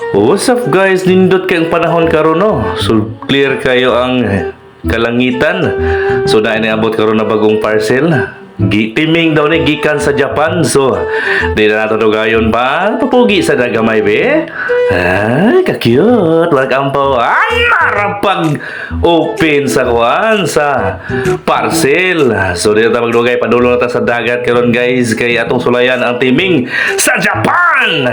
What's up guys? Nindot kayong panahon karon no. So clear kayo ang kalangitan. So na inaabot karon na bagong parcel. Timing daw ni gikan sa Japan. So di na nato dugayon pa. Papugi sa dagamay be. Ay, ka-cute. Wag ampaw. Ay, marapag open sa kuan sa parcel. So di na magdugay padulo na ta sa dagat karon guys kay atong sulayan ang timing sa Japan.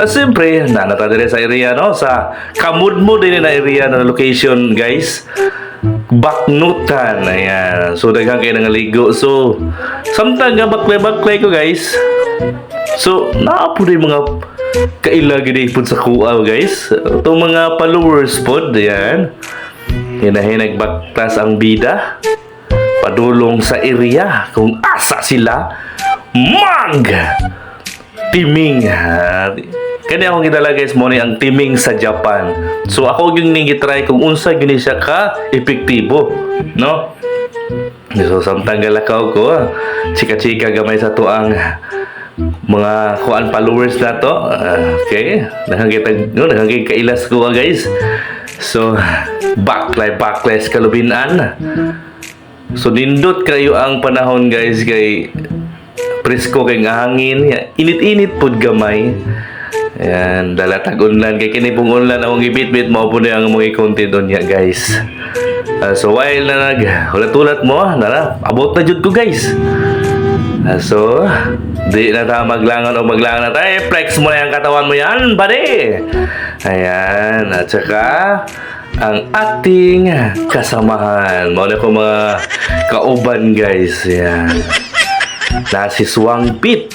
Siyempre, nanata dire sa area no sa kamudmo din na area na location guys. Baknutan, ayan. So daghang kayo nangaligo. So samtang nga baklay ko guys. So naapo din mga kaila gid pud sa kuaw guys. Itong mga followers pod, ayan. Hinahinag baktas ang bida padulong sa area kung asa sila mag timing. Kani akong gidala guys mo ni ang timing sa Japan. So ako yung ningitry kung unsa gini siya ka epektibo, no? So samtang galakaw ko, chika-chika gamay sa tuang mga kuan followers na to. Okay, nakakita no, nakakita kailas ko guys. So backlash kalubinan. So nindot kayo ang panahon guys kay presko kay nga hangin, init-init pud gamay. Ayan, dalatag unlan kay kini pong unlan akong gibit-bit mo po na ang mga content doon niya guys. So while na ulat-ulat mo nara abot na jud ko guys. So di na ta maglangan o maglangan na tayo, flex mo na yung katawan mo yan buddy. Ayan, at saka ang ating kasamahan mo na ko mga kauban guys. Ayan, na si Swang Pit.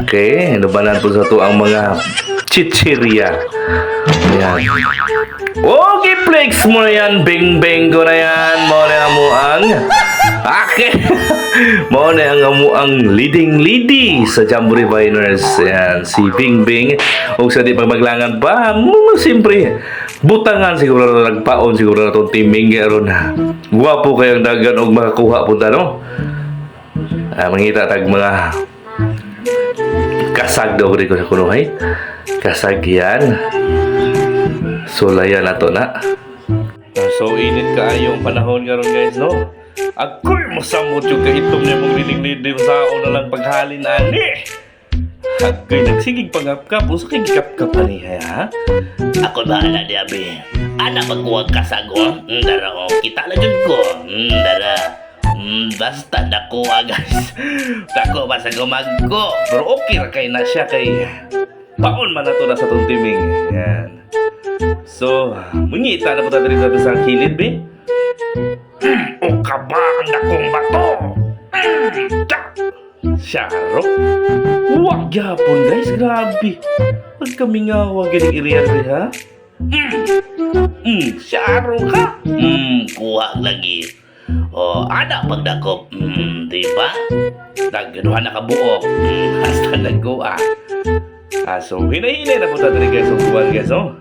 Okay, inubanan po sa to ang mga chichirya. Ayan. Okay, flex mo na yan. Bing-bing ko na yan. Mo na mo ang okay. Mo na ang leading lady sa Jamboree Viners. Ayan, si Bing-bing. O sa di pagmaglangan pa, siyempre butangan siguro na nagpaon siguro na itong timing karon na guwapo kayong dagan o makakuha punta no. Mangita tag mga kasag daw rin ko sa kunuhay. Kasag yan. Sulayan na to na. So init kaayo ang panahon karon guys no. Ako'y masamot yung kaitom niya mong linig-linig sa na lang paghalin ani. Ako'y nagsigig pangapkap. Usa kay gikap-kap ani ha. Ako bahala di abi. Ana magkuwag kasago. Dara o kita na jud ko. Dara. Basta dako guys. Dako basta gumagko. Pero okay ra kay na siya kay paon man nato na sa tong timing. Yan. So, mungita na po tayo rin sa kilid be. O kaba ang dakong bato. Syaro. Wag yapon guys, grabe. Wag kami nga wag yung iriyan rin ha. Syaro ka. Kuha lagi. O, ada pagdakop. Diba? Naggaduhan na kabuok. Hasta nagkuha. So, hinay-hinay na po tayo rin guys. So, buwan guys, oh.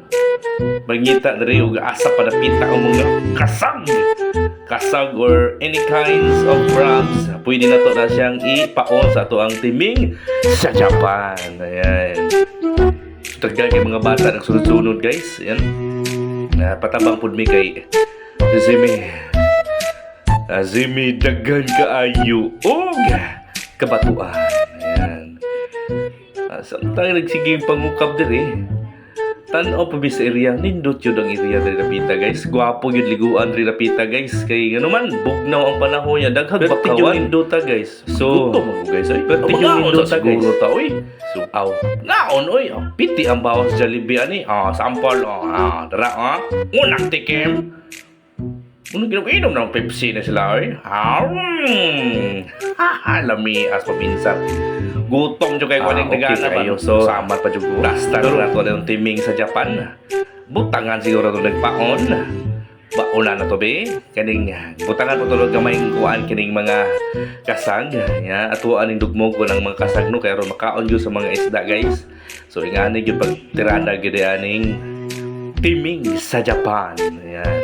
Mangita na rin yung asa pa napita ang mga kasag or any kinds of crabs. Pwede na to na siyang ipaon sa ato ang timing sa Japan. Ayan. Tagal kay mga bata nagsunod-sunod guys. Ayan. Patabang po mi kay Zimi dagan kaayo. Kabatuan. Ayan. Samtang nagsiging pangukap diri. Tanaw pa sa area, nindot yun ang area diri napita guys. Gwapo yun liguan diri napita guys. Kay ano man, bugnaw ang panahon niya. Daghang bakawan nindota guys. So, gutom ako guys. Pati yung nindota guys. Ta, oy. So, Ngaon oy. piti ang bawas Jollibee ani. Sample. Dara. Unang tikim. Ano ginom ng Pepsi na sila oy. Lami as pabinsan. Gutom jud kay kuning dagana ba. So sama pa jud ko. Basta na to ang timing sa Japan. Butangan siguro to nagpaon. Bauna na to be. Kaning butangan po tulog gamay kuan kining mga kasag. Ya, atuan ning dugmog ko ng mga kasag no kay ron makaon jud sa mga isda guys. So ingani gyud pagtirada gyud aning timing sa Japan. Ayan.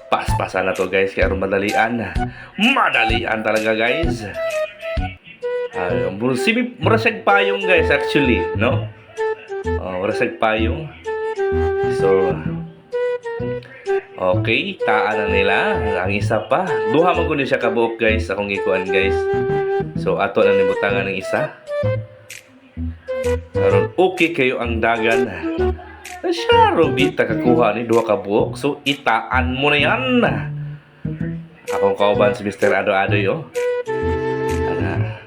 Paspasan na to guys kaya ron madalian. Madalian talaga guys. Murasig payong guys actually, no? Wala sa payong. So, okay, taan na nila. Ang isa pa. Duha man kundi siya kabuok guys. Akong ikuan guys. So, ato na nibutangan ng isa. Karon okay kayo ang dagan. Siya, di takakuha ni duha kabuok. So, itaan mo na yan. Akong kauban si Mr. Ado-Adoy, oh. Ana.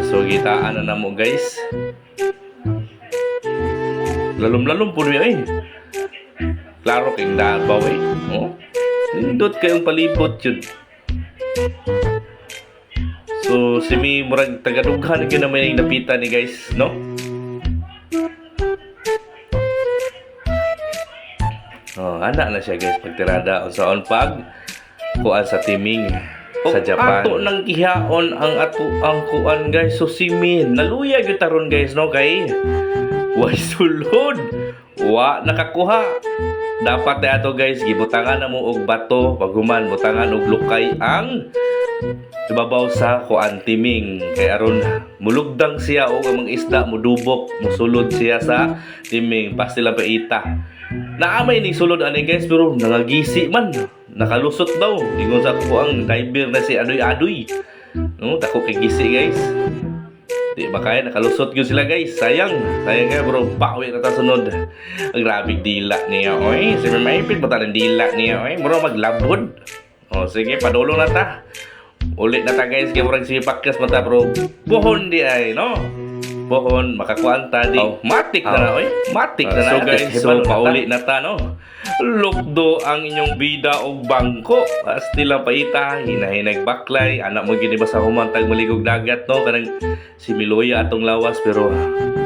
So, gitaan na mo guys. Lalom-lalom po niya eh. Klaro kayong dabaw eh. Oh? Nindot kayong palibot yun. So, si mi murag tagadughan ka naman yung napitan ni guys, no? Anak na siya guys, pagtirada. Unsaon pag kuan sa timing sa Japan. Ato nang gihaon ang kuan guys. So, si mi naluya gyud taron guys, no? Kay way sulod. Wa nakakuha. Dapat na ato guys, gibutangan na mo og bato, paguman butangan og lukay ang ibabaw sa kuan timing. Kay aron mulugdang siya og ang mga isda mudubok, musulod siya sa timing pas sila paita. Naamay ni sulod ani guys pero nangagisi man. Nakalusot daw. Ingon sa ko ang diver na si Adoy-Adoy. No, dako kay gisi guys. Di ba kaya nakalusot gyud sila guys. Sayang kaya bro, pawi na ta sunod. Ang grabig dila niya oy. Si Maipit pa ng dila niya oy. Bro maglabod. Sige, padulong na ta. Ulit na ta guys kay murag si Pakkas mata bro. Buhon di ay no. Buhon makakuanta di. Matik na na oy. Matik na na. So guys, so pauli na ta no. Lukdo ang inyong bida og bangko. Asti lang paita, hinahinag baklay, anak mo gini ba sa humantag maligog dagat no, kanang si Miloya atong lawas pero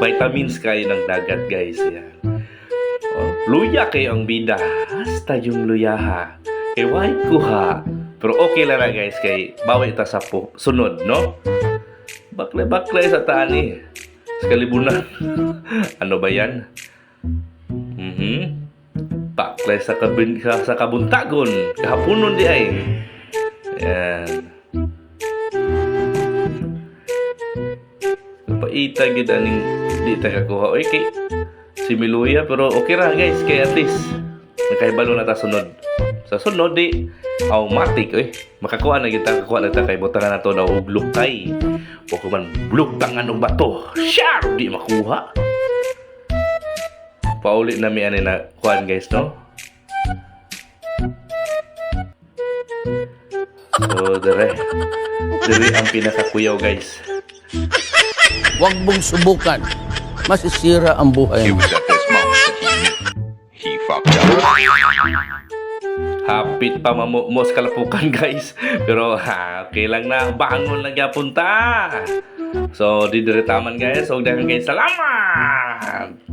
vitamins kayo ng dagat guys. Yan. Luya kayo ang bida. Hasta yung luyaha. Kay why kuha. Pero okay lang na guys kay bawi ta sa sunod no. Baklay sa sa kalibunan. Ano ba yan? Baklay sa kabuntagon. Kahaponon di ay. Yan. Paita gid aning di ta kakuha. Oy kay si Miluya pero okay ra guys kay at least nakahibalo na ta sunod. Sa sunod di automatic makakuha na kita kakuha na ta kay butangan nato daw og lukay. O kuman bulugtangan og bato. Shar di makuha. Paulit na mi ani na kuan guys no. So dire ang pinakakuyaw guys. Huwag mong subukan. Masisira ang buhay It mo. was at this moment that he fucked up. Hapit pa mo sa kalapukan guys. Pero okay lang na. Bangon lang yapon ta. So di dire taman guys. So dahil guys salamat.